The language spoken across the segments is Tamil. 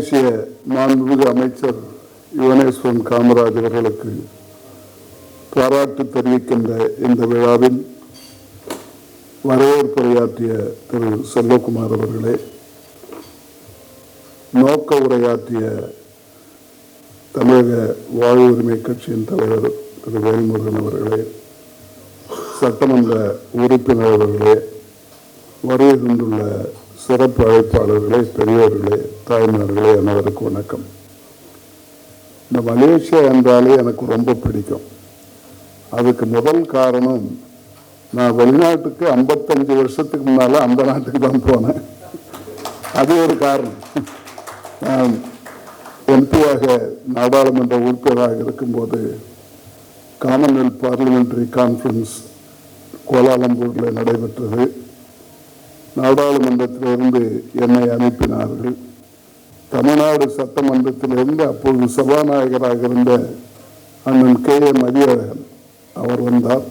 மலேசிய மாண்புமிகு அமைச்சர் யுவனேஸ்வரன் காமராஜ் அவர்களுக்கு பாராட்டு தெரிவிக்கின்ற இந்த விழாவில் வரவேற்புரையாற்றிய திரு செல்வகுமார் அவர்களே, நோக்க உரையாற்றிய தமிழக வாழ்வு உரிமை கட்சியின் தலைவர் திரு வேல்முருகன் அவர்களே, சட்டமன்ற உறுப்பினர் அவர்களே, வருகை கொண்டுள்ள சிறப்பு அழைப்பாளர்களே, பெரியவர்களே, தாய்மார்களே, அனைவருக்கு வணக்கம். இந்த மலேசியா என்றாலே எனக்கு ரொம்ப பிடிக்கும். அதுக்கு முதல் காரணம், நான் வெளிநாட்டுக்கு 55 வருஷத்துக்கு முன்னால அந்த நாட்டுக்கு தான் போனேன். அது ஒரு காரணம். நான் எம்பியாக நாடாளுமன்ற உறுப்பினராக இருக்கும்போது காமன்வெல்த் பார்லிமெண்டரி கான்ஃபரன்ஸ் கோலாலம்பூரில் நடைபெற்றது. நாடாளுமன்றத்திலிருந்து என்னை அனுப்பினார்கள். தமிழ்நாடு சட்டமன்றத்திலிருந்து அப்போது சபாநாயகராக இருந்த அண்ணன் K.A. மதியழகன் அவர் வந்தார்.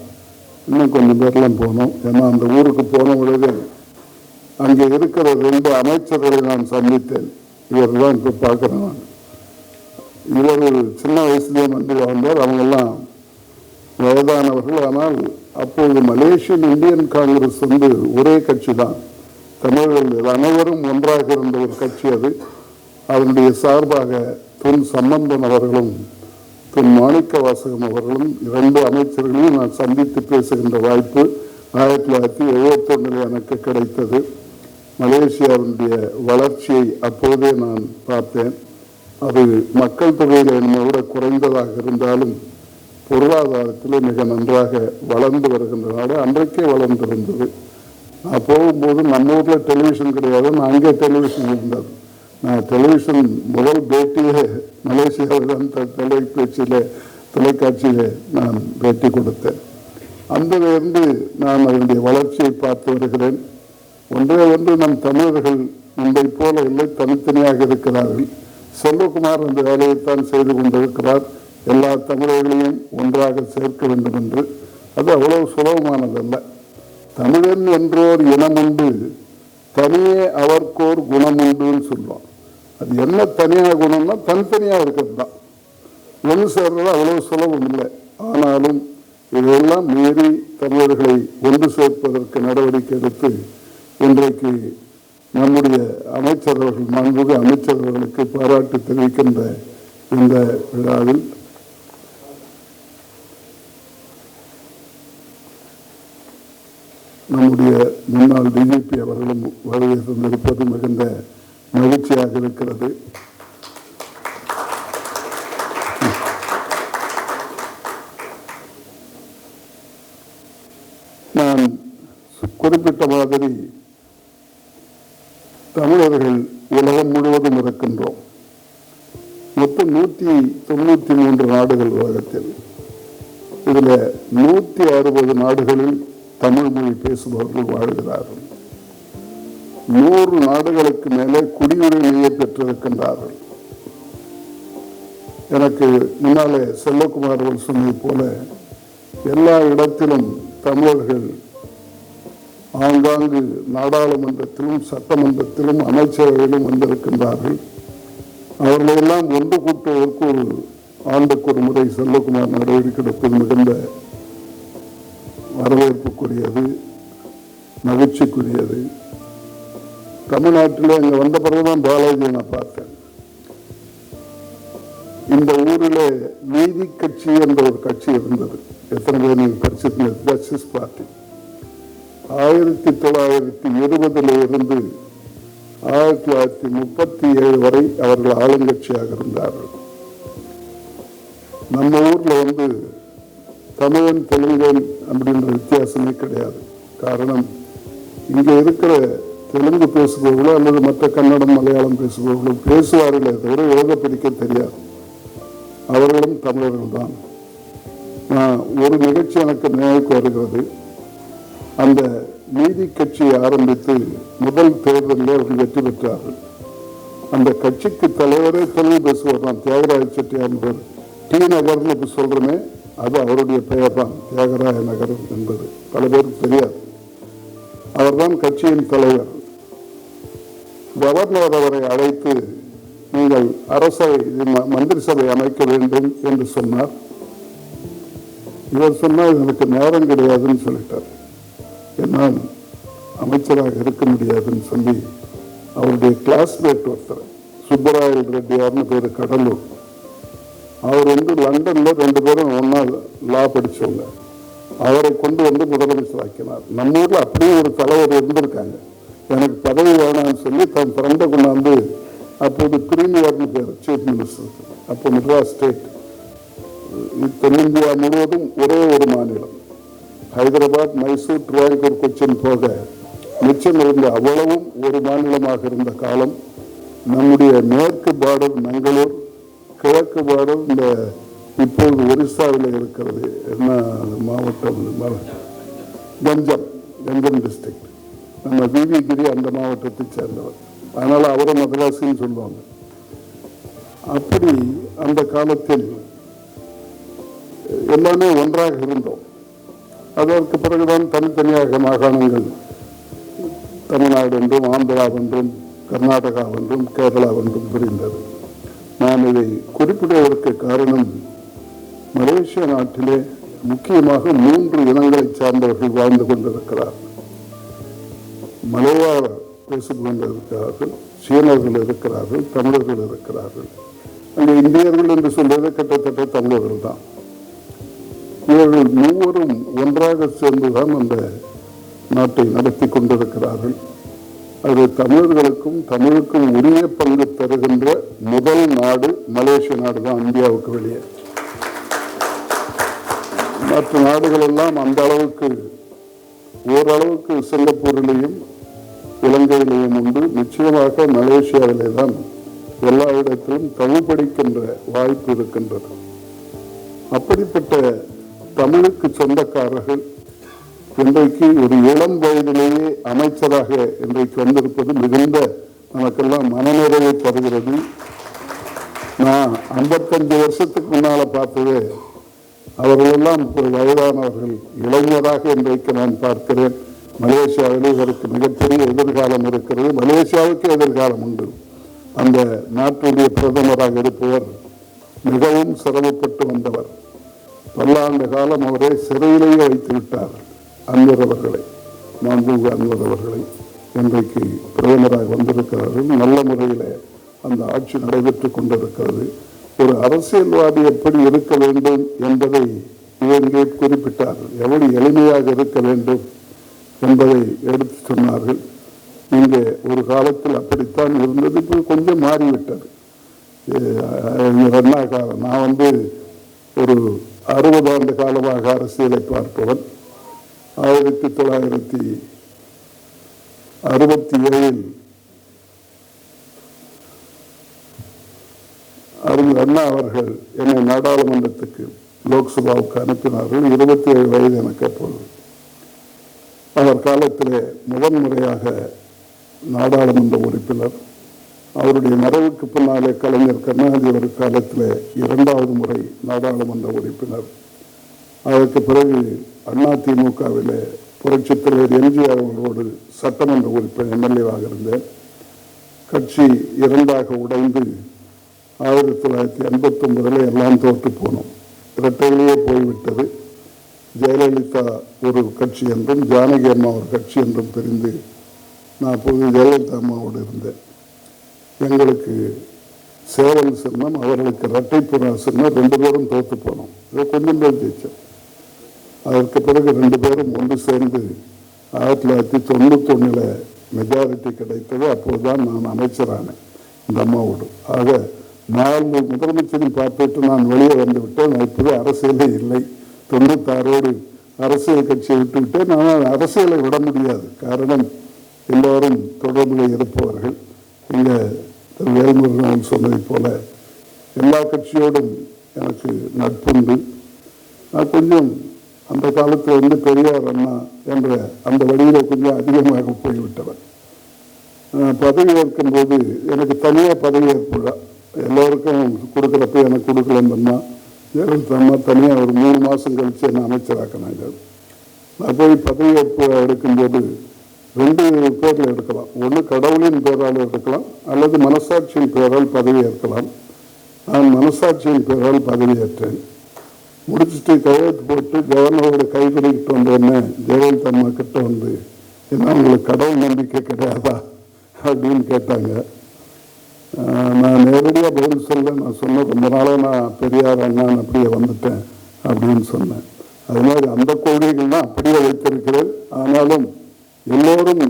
இன்னும் கொஞ்சம் பேர்லாம் போனோம். ஏன்னா அந்த ஊருக்கு போன பொழுது அங்கே இருக்கிற 2 அமைச்சர்களை நான் சந்தித்தேன். இவர் தான் இப்போ பார்க்குறேன். நான் இவர் சின்ன வயசுலேயே வந்து வந்தார். அவங்கெல்லாம் வயதானவர்கள். ஆனால் அப்போது மலேசியன் இந்தியன் காங்கிரஸ் வந்து ஒரே கட்சி தான். தமிழர்கள் அனைவரும் ஒன்றாக இருந்த ஒரு கட்சி அது. அதனுடைய சார்பாக துன் சம்பந்தன் அவர்களும் துன் மாணிக்க வாசகம் அவர்களும் 2 அமைச்சர்களையும் நான் சந்தித்து பேசுகின்ற வாய்ப்பு 1971 எனக்கு கிடைத்தது. மலேசியாவுடைய வளர்ச்சியை அப்போதே நான் பார்த்தேன். அது மக்கள் தொகையில் என்னை விட குறைந்ததாக இருந்தாலும் பொருளாதாரத்தில் மிக நன்றாக வளர்ந்து வருகின்ற நாடு. அன்றைக்கே வளர்ந்திருந்தது. நான் போகும்போது நம்ம ஊரில் டெலிவிஷன் கிடையாது, நான் அங்கே டெலிவிஷன் இருந்தது. நான் டெலிவிஷன் முதல் பேட்டியே மலேசியாவில் தான் தொலைக்காட்சியில் நான் பேட்டி கொடுத்தேன். அங்கிருந்து நான் அதனுடைய வளர்ச்சியை பார்த்து வருகிறேன். ஒன்று நம் தமிழர்கள் முன்பை போல இல்லை, தனித்தனியாக இருக்கிறார்கள். செல்வகுமார் அந்த வேலையைத்தான் செய்து கொண்டிருக்கிறார். எல்லா தமிழர்களையும் ஒன்றாக சேர்க்க வேண்டும் என்று. அது அவ்வளவு சுலபமானதல்ல. தமிழன் என்றோர் இனம் உண்டு, தனியே அவர்க்கோர் குணம் உண்டுன்னு சொல்லுவோம். அது என்ன தனியாக குணம்னா தனித்தனியாக இருக்கிறது தான். ஒன்று சேர்றது அவ்வளவு சுலபம் இல்லை. ஆனாலும் இதையெல்லாம் மீறி தமிழர்களை ஒன்று சேர்ப்பதற்கு நடவடிக்கை எடுத்து இன்றைக்கு நம்முடைய அமைச்சரவர்கள் மாண்புமிகு அமைச்சரவர்களுக்கு பாராட்டு தெரிவிக்கின்ற இந்த விழாவில் நம்முடைய முன்னாள் டிஜிபி அவர்களும் வருகை தந்திருப்பது மிகுந்த மகிழ்ச்சியாக இருக்கிறது. நான் குறிப்பிட்ட மாதிரி தமிழர்கள் உலகம் முழுவதும் இருக்கின்றோம். மொத்தம் 193 நாடுகள் உலகத்தில். இதில் 160 நாடுகளில் தமிழ் மொழி பேசுபவர்கள் வாழ்கிறார்கள். 100 நாடுகளுக்கு மேலே குடியுரிமையை பெற்றிருக்கின்றார்கள். எனக்கு முன்னாலே செல்வகுமார் அவர்கள் சொன்னது போல எல்லா இடத்திலும் தமிழர்கள் ஆங்காங்கு நாடாளுமன்றத்திலும் சட்டமன்றத்திலும் அமைச்சரவையிலும் வந்திருக்கின்றார்கள். அவர்களெல்லாம் ஒன்று கூட்டுவதற்கு ஒரு ஆண்டுக்கு ஒரு முறை செல்வகுமார் நடவடிக்கை எடுப்பது மிகுந்த வரவேற்புக்குரியது, மகிழ்ச்சிக்குரியது. தமிழ்நாட்டில் இங்கே வந்த பிறகுதான் பாலாஜியை நான் பார்த்தேன். இந்த ஊரில் நீதி கட்சி என்ற ஒரு கட்சி இருந்தது. எத்தனை பேர் நீங்கள் படிச்சிருந்தது? Justice party. 1920 இருந்து 1937 வரை அவர்கள் ஆளுங்கட்சியாக இருந்தார்கள். நம்ம ஊரில் வந்து தமிழன் தெலுங்கன் அப்படின்ற வித்தியாசமே கிடையாது. காரணம், இங்கே இருக்கிற தெலுங்கு பேசுபவர்களோ அல்லது மற்ற கன்னடம் மலையாளம் பேசுபவர்களோ பேசுவார்களே தவிர எழுத பிடிக்க தெரியாது. அவர்களும் தமிழர்கள் தான். ஒரு நிகழ்ச்சி எனக்கு நினைவுக்கு வருகிறது. அந்த நீதி கட்சியை ஆரம்பித்து முதல் தேர்தலில் அவர்கள் வெற்றி பெற்றார்கள். அந்த கட்சிக்கு தலைவரே தெலுங்கு பேசுவார் தான். தியாகராய செட்டியார் என்பவர். டி நகர்னு இப்போ சொல்கிறோமே, அது அவருடைய பெயர் தான், தியாகராய நகர் என்பது. பல பேருக்கு தெரியாது. அவர்தான் கட்சியின் தலைவர். கவர்னர் அவரை அழைத்து நீங்கள் மந்திரி சபை அமைக்க வேண்டும் என்று சொன்னார். இவர் சொன்னால் எனக்கு நேரம் கிடையாதுன்னு சொல்லிட்டார். என்னால் அமைச்சராக இருக்க முடியாதுன்னு சொல்லி அவருடைய கிளாஸ்மேட் ஒருத்தர் சுப்பராயல் ரெட்டியார்னு பேர், கடலூர், அவர் லண்டன்ல 2 பேரும் ஒன்னா லா படிச்சவங்க, அவரை கொண்டு வந்து முதலமைச்சர் ஆக்கினார். நம்ம ஊர்ல அப்படியே ஒரு தலைவர் இருந்திருக்காங்க. எனக்கு பதவி வேணாம்னு சொல்லி தன் ஃப்ரெண்டை கொண்டாந்து, அப்போது பிரீமியர்னு பேர் சீஃப் மினிஸ்டர், அப்போ மெட்ராஸ் ஸ்டேட், தென்னிந்தியா முழுவதும் ஒரே ஒரு மாநிலம், ஹைதராபாத், மைசூர், திருவாங்கூர், கொச்சின் போக மிச்சம் இருந்த அவ்வளவும் ஒரு மாநிலமாக இருந்த காலம். நம்முடைய மேற்கு பார்டர் மங்களூர், கிழக்கு பார்டர் இந்த இப்போது ஒரிசாவில் இருக்கிறது, என்ன மாவட்டம், கஞ்சம் டிஸ்ட்ரிக்ட், நம்ம விவிகிரி அந்த மாவட்டத்தை சேர்ந்தவர். அதனால அவரை மதராசின்னு சொல்லுவாங்க. அப்படி அந்த காலத்தில் எல்லாமே ஒன்றாக இருந்தோம். அதற்கு பிறகுதான் தனித்தனியாக மாகாணங்கள், தமிழ்நாடு என்றும் ஆந்திரா என்றும் கர்நாடகா என்றும் கேரளா என்றும் பிரிந்தது. நான் இதை குறிப்பிடுவதற்கு காரணம், மலேசிய நாட்டிலே முக்கியமாக 3 இனங்களை சார்ந்தவர்கள் வாழ்ந்து கொண்டிருக்கிறார். மலையாள பேசிக்கொண்டு இருக்கிறார்கள், சீனர்கள் இருக்கிறார்கள், தமிழர்கள் இருக்கிறார்கள். அங்கே இந்தியர்கள் என்று சொல்வது கிட்டத்தட்ட தமிழர்கள் தான். இவர்கள் 3 ஒன்றாக சேர்ந்துதான் அந்த நாட்டை நடத்தி கொண்டிருக்கிறார்கள். அது தமிழர்களுக்கும் தமிழுக்கும் உரிய பங்கு தருகின்ற முதல் நாடு மலேசிய நாடு தான், இந்தியாவுக்கு வெளியே. மற்ற நாடுகள் எல்லாம் அந்த அளவுக்கு, ஓரளவுக்கு சிங்கப்பூரிலேயும் இலங்கையிலேயும் உண்டு. நிச்சயமாக மலேசியாவிலே தான் எல்லா இடத்திலும் தமிழ் படிக்கின்ற வாய்ப்பு இருக்கின்றது. அப்படிப்பட்ட தமிழுக்கு சொந்தக்காரர்கள் இன்றைக்கு ஒரு இளம் வயதிலேயே அமைச்சராக இன்றைக்கு வந்திருப்பது மிகுந்த நமக்கெல்லாம் மனநிறைவை தருகிறது. நான் 55 வருஷத்துக்கு முன்னால பார்த்தது, அவர்களெல்லாம் ஒரு வயதானவர்கள், இளைஞராக இன்றைக்கு நான் பார்க்கிறேன். மலேசியாவில் இதற்கு மிகப்பெரிய எதிர்காலம் இருக்கிறது. மலேசியாவுக்கு எதிர்காலம் உண்டு. அந்த நாட்டுடைய பிரதமராக இருப்பவர் மிகவும் சிரமப்பட்டு வந்தவர். பல்லாண்டு காலம் அவரை சிறையிலேயே வைத்து விட்டார். அன்வர் அவர்களை, மாண்புமிகு அன்வர் அவர்களை இன்றைக்கு பிரதமராக வந்திருக்கிறார்கள். நல்ல முறையில் அந்த ஆட்சி நடைபெற்றுக் கொண்டிருக்கிறது. ஒரு அரசியல்வாதி எப்படி இருக்க வேண்டும் என்பதை இவங்கே குறிப்பிட்டார்கள். எவ்வளவு எளிமையாக இருக்க வேண்டும் என்பதை எடுத்து சொன்னார்கள். இங்கே ஒரு காலத்தில் அப்படித்தான் இருந்தது, இப்போ கொஞ்சம் மாறிவிட்டது. அண்ணா காலம், நான் ஒரு 60 ஆண்டு காலமாக அரசியலை பார்ப்பவன். 1967 அறிஞர் அண்ணா அவர்கள் என்னை நாடாளுமன்றத்துக்கு, லோக்சபாவுக்கு அனுப்பினார்கள். 27 வயது எனக்கு அப்போது. அவர் காலத்திலே முதன்முறையாக நாடாளுமன்ற உறுப்பினர். அவருடைய மறைவுக்கு பின்னாலே கலைஞர் கருணாநிதி அவர் காலத்திலே 2வது முறை நாடாளுமன்ற உறுப்பினர். அதற்கு பிறகு அதிமுகவிலே புரட்சித் தலைவர் எம்ஜிஆர் அவர்களோடு சட்டமன்ற உறுப்பினர் எம்எல்ஏவாக இருந்தேன். கட்சி 2ஆக உடைந்து 1989 எல்லாம் தோற்று போனோம். இரட்டையிலேயே போய்விட்டது. ஜெயலலிதா ஒரு கட்சி என்றும் ஜானகி அம்மா ஒரு கட்சி என்றும் பிரிந்து நான் அப்போது ஜெயலலிதா அம்மாவோடு இருந்தேன். எங்களுக்கு சேவல் சின்னம், அவர்களுக்கு இரட்டைப்புறா சின்னம், 2 பேரும் தோற்று போனோம். இதை கொஞ்சம் பேர் ஜெயிச்சோம். அதற்கு பிறகு 2 பேரும் ஒன்று சேர்ந்து 1991 மெஜாரிட்டி கிடைத்தது. அப்போதுதான் நான் அமைச்சரானேன் இந்த அம்மாவோடு. ஆக 4 முதலமைச்சரையும் பார்த்துட்டு நான் வெளியே வந்து விட்டேன். நான் இப்போது அரசியலே இல்லை. 96 அரசியல் கட்சியை விட்டுவிட்டேன். நான் அரசியலை விட முடியாது. காரணம், எல்லோரும் தொடர்பில் இருப்பவர்கள். இங்கே திரு வேல்முருகன் சொன்னதை போல எல்லா கட்சியோடும் எனக்கு நட்புண்டு. நான் கொஞ்சம் அந்த காலத்தில் பெரியார் அண்ணா என்ற அந்த வழியில் கொஞ்சம் அதிகமாக போய்விட்டவர். பதவி ஏற்கும் போது எனக்கு தனியாக பதவி ஏற்புழா எல்லோருக்கும் கொடுக்குறப்ப எனக்கு கொடுக்கலன்னா ஜெயலலிதா அம்மா தனியாக ஒரு 3 மாதம் கழித்து என்னை அமைச்சராக்கினாங்க. நான் போய் பதவி ஏற்பு எடுக்கும்போது ரெண்டு பேரில் எடுக்கலாம். ஒன்று கடவுளின் பேரால் எடுக்கலாம், அல்லது மனசாட்சியின் பேரால் பதவி ஏற்கலாம். நான் மனசாட்சியின் பேரால் பதவியேற்றேன். முடிச்சுட்டு கையெழுத்து போட்டு கவர்னரோட கை கடிக்கிட்டு வந்தோடனே ஜெயலலிதா அம்மா கிட்ட வந்து, என்ன உங்களுக்கு கடவுள் நம்பிக்கை கிடையாதா அப்படின்னு கேட்டாங்க. நான் நேரடியாக பதில் சொல்ல, நான் சொன்னேன் ரொம்ப நாளாக நான் பெரியார் அண்ணான் அப்படியே வந்துட்டேன் அப்படின்னு சொன்னேன். அது மாதிரி அந்த கொள்கைகள் தான் அப்படியே வைத்திருக்கிறேன். ஆனாலும் எல்லோரும்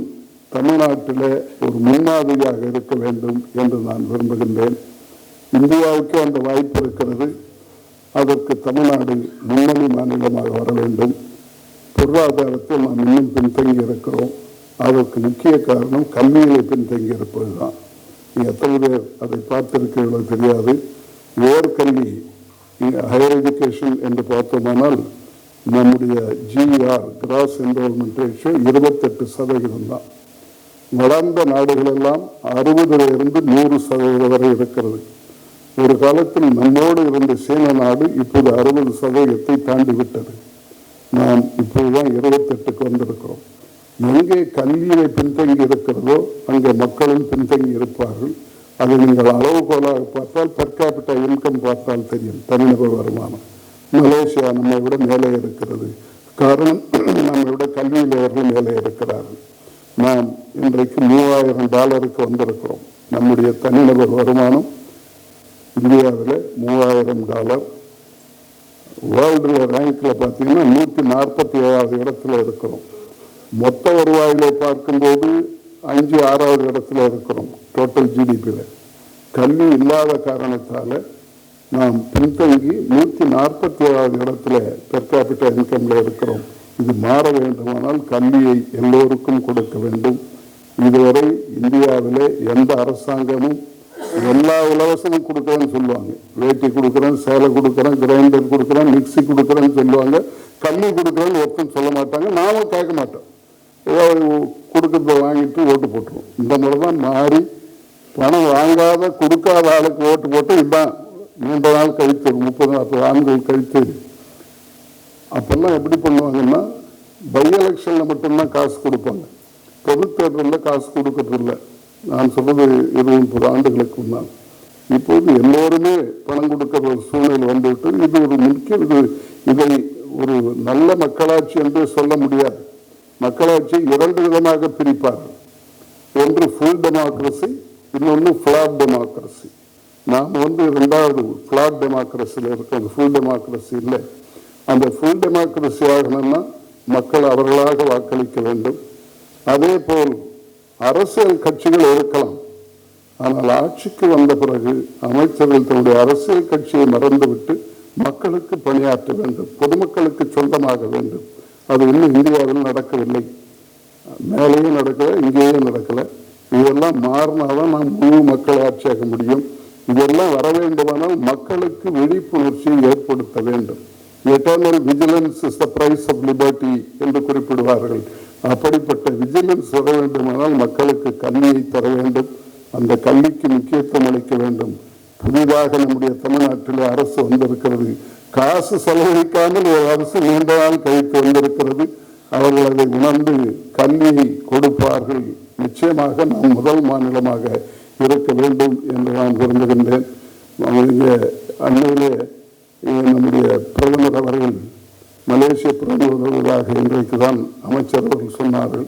தமிழ்நாட்டில் ஒரு முன்மாதிரியாக இருக்க வேண்டும் என்று நான் விரும்புகின்றேன். இந்தியாவுக்கு அந்த வாய்ப்பு இருக்கிறது. அதற்கு தமிழ்நாடு முன்னணி மாநிலமாக வர வேண்டும். பொருளாதாரத்தில் நாம் இன்னும் பின்தங்கி இருக்கிறோம். அதற்கு முக்கிய காரணம் கல்வியிலே பின்தங்கி இருப்பது தான். எத்தனை பேர் அதை பார்த்திருக்கிறீர்களோ தெரியாது. உயர்கல்வி, ஹையர் எஜுகேஷன் என்று பார்த்தோமானால் நம்முடைய GER கிராஸ் என்ரோல்மெண்ட் ரேஷியோ 28% தான். வளர்ந்த நாடுகளெல்லாம் 60% 100% வரை இருக்கிறது. ஒரு காலத்தில் நம்மோடு இருந்த சீன நாடு இப்போது 60% தாண்டி விட்டது. நாம் இப்போதுதான் 28க்கு வந்திருக்கிறோம். எங்கே கல்வியை பின்தங்கி இருக்கிறதோ அங்கே மக்களும் பின்தங்கி இருப்பார்கள். அதை நீங்கள் அளவுகோலாக பார்த்தால் பெர் கேபிட்டா இன்கம் பார்த்தால் தெரியும். தனிநபர் வருமானம் மலேசியா நம்மை விட மேலே இருக்கிறது. காரணம், நம்மை விட கல்வியில் அவர்கள் மேலே இருக்கிறார்கள். நாம் இன்றைக்கு $3000 வந்திருக்கிறோம். நம்முடைய தனிநபர் வருமானம் இந்தியாவில் $3000. வேர்ல்டு ரேங்கில் பார்த்தீங்கன்னா 147வது இடத்துல இருக்கிறோம். மொத்த வருவாயில பார்க்கும்போது 5-6வது இடத்துல இருக்கிறோம் டோட்டல் GDPயில். கல்வி இல்லாத காரணத்தால் நாம் பின்தங்கி 147வது இடத்துல பெர் கேபிட்டா இன்கம்ல இருக்கிறோம். இது மாற வேண்டுமானால் கல்வியை எல்லோருக்கும் கொடுக்க வேண்டும். இதுவரை இந்தியாவிலே எந்த அரசாங்கமும் எல்லா இலவசமும் கொடுக்குறேன்னு சொல்லுவாங்க. வேட்டி கொடுக்குறேன், சேலை கொடுக்குறேன், கிரைண்டர் கொடுக்குறேன், மிக்சி கொடுக்குறேன்னு சொல்லுவாங்க. கல்வி கொடுக்குறேன்னு ஒருத்தம் சொல்ல மாட்டாங்க. நாமும் கேட்க மாட்டோம். ஏதாவது கொடுக்கறத வாங்கிட்டு ஓட்டு போட்டுருவோம். இந்த முறை தான் மாறி பணம் வாங்காத கொடுக்காத ஆளுக்கு ஓட்டு போட்டு இதுதான் நீண்ட நாள் கழித்து 30-40 ஆண்டுகள் கழித்து. அப்பெல்லாம் எப்படி பண்ணுவாங்கன்னா பை எலெக்ஷனில் மட்டும்தான் காசு கொடுப்பாங்க. பொது தேர்தலில் காசு கொடுக்கறது இல்லை. நான் சொல்றது 20-30 ஆண்டுகளுக்கு முன்னால். இப்போது எல்லோருமே பணம் கொடுக்கிற ஒரு சூழ்நிலை வந்துவிட்டு இது ஒரு முக்கிய இதை ஒரு நல்ல மக்களாட்சி என்று சொல்ல முடியாது. மக்களாட்சி 2 விதமாக பிரிப்பார்கள். ஒன்று ஃபுல் டெமோக்ரஸி, இன்னொன்று ஃபிளாட் டெமோக்ரஸி. நாம் 2வது ஃபிளாட் டெமோக்ரஸியில் இருக்கிறது. ஃபுல் டெமோக்ரஸி இல்லை. அந்த ஃபுல் டெமோக்ரஸி ஆகணும்னா மக்கள் அவர்களாக வாக்களிக்க வேண்டும். அதே போல் அரசியல் கட்சிகள் இருக்கலாம். ஆனால் ஆட்சிக்கு வந்த பிறகு அமைச்சர்கள் தன்னுடைய அரசியல் கட்சியை மறந்துவிட்டு மக்களுக்கு பணியாற்ற வேண்டும், பொதுமக்களுக்கு சொந்தமாக வேண்டும். அது இன்னும் இந்தியாவில் நடக்கவில்லை. மேலேயும் நடக்கல, இங்கேயும் நடக்கல. இதெல்லாம் மாறினாதான் நாம் முழு மக்கள் ஆட்சியாக முடியும். இதெல்லாம் வர வேண்டுமானால் மக்களுக்கு விழிப்புணர்ச்சியை ஏற்படுத்த வேண்டும். Eternal vigilance is the price of liberty என்று குறிப்பிடுவார்கள். அப்படிப்பட்ட விஜிலன்ஸ் வர வேண்டுமானால் மக்களுக்கு கல்வியை தர வேண்டும். அந்த கல்விக்கு முக்கியத்துவம் அளிக்க வேண்டும். புதிதாக நம்முடைய தமிழ்நாட்டில் அரசு வந்திருக்கிறது. காசு செலவழிக்காமல் ஒரு அரசு நீண்ட நாள் கழித்து வந்திருக்கிறது. அவர்கள் அதை உணர்ந்து கல்வியை கொடுப்பார்கள். நிச்சயமாக நாம் முதல் மாநிலமாக இருக்க வேண்டும் என்று நான் விரும்புகின்றேன். அண்மையிலே நம்முடைய பிரதமர் அவர்கள் மலேசிய பிரதமராக இன்றைக்கு தான் அமைச்சர் அவர்கள் சொன்னார்கள்.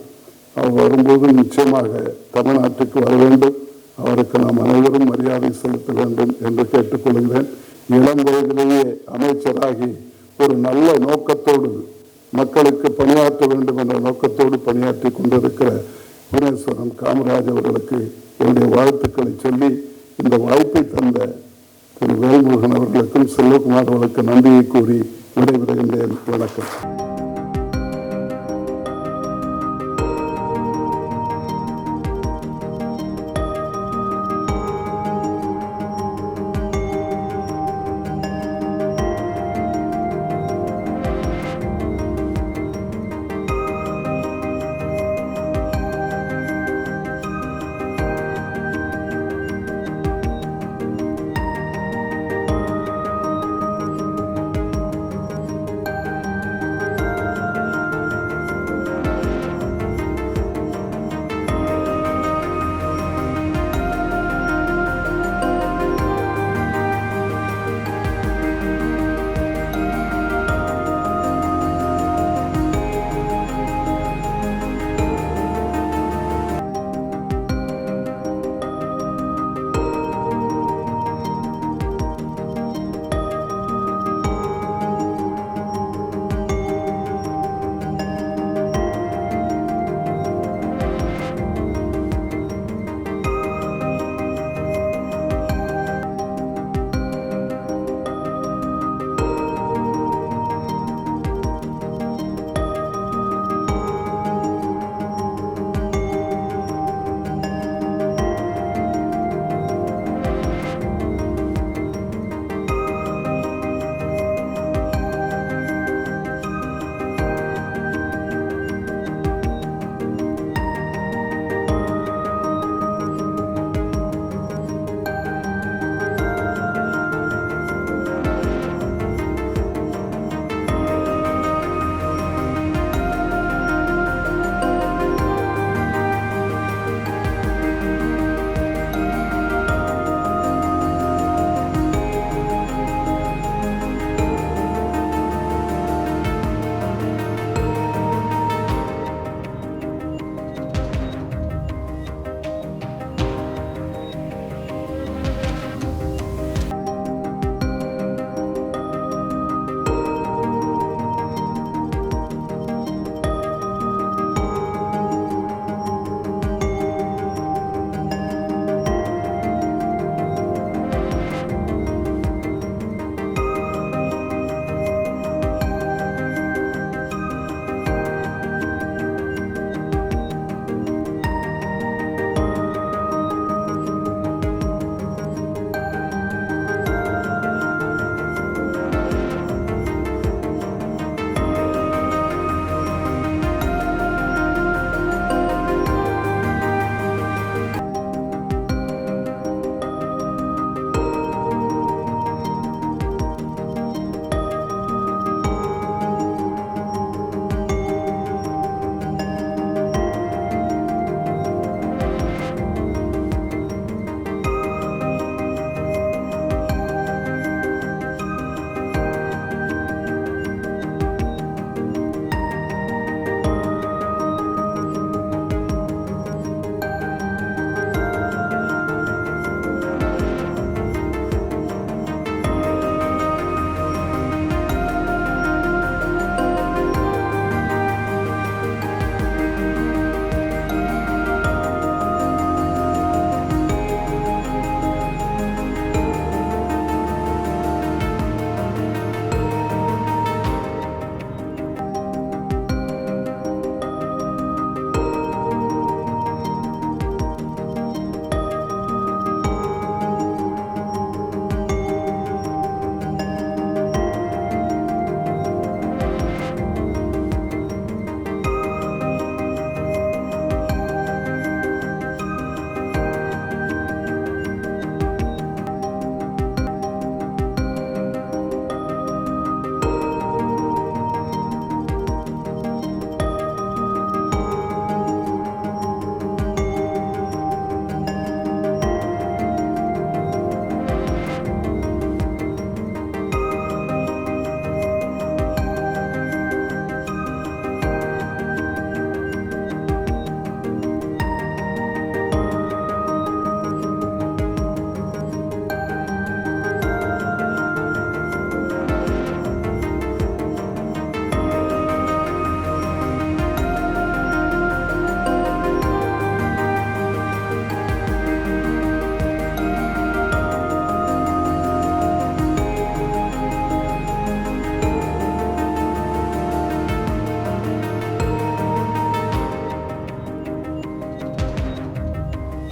அவர் வரும்போது நிச்சயமாக தமிழ்நாட்டுக்கு வர வேண்டும். அவருக்கு நாம் அனைவரும் மரியாதை செலுத்த வேண்டும் என்று கேட்டுக்கொள்கிறேன். இளம் வயதிலேயே அமைச்சராகி ஒரு நல்ல நோக்கத்தோடு மக்களுக்கு பணியாற்ற வேண்டும் என்ற நோக்கத்தோடு பணியாற்றி கொண்டிருக்கிற புவனேஸ்வரன் காமராஜ் அவர்களுக்கு என்னுடைய வாழ்த்துக்களை சொல்லி இந்த வாய்ப்பை தந்த திரு வேல்முருகன் அவர்களுக்கும் செல்வகுமார் அவர்களுக்கு நன்றியை கூறி விடைபெறுகின்றேன். வணக்கம்.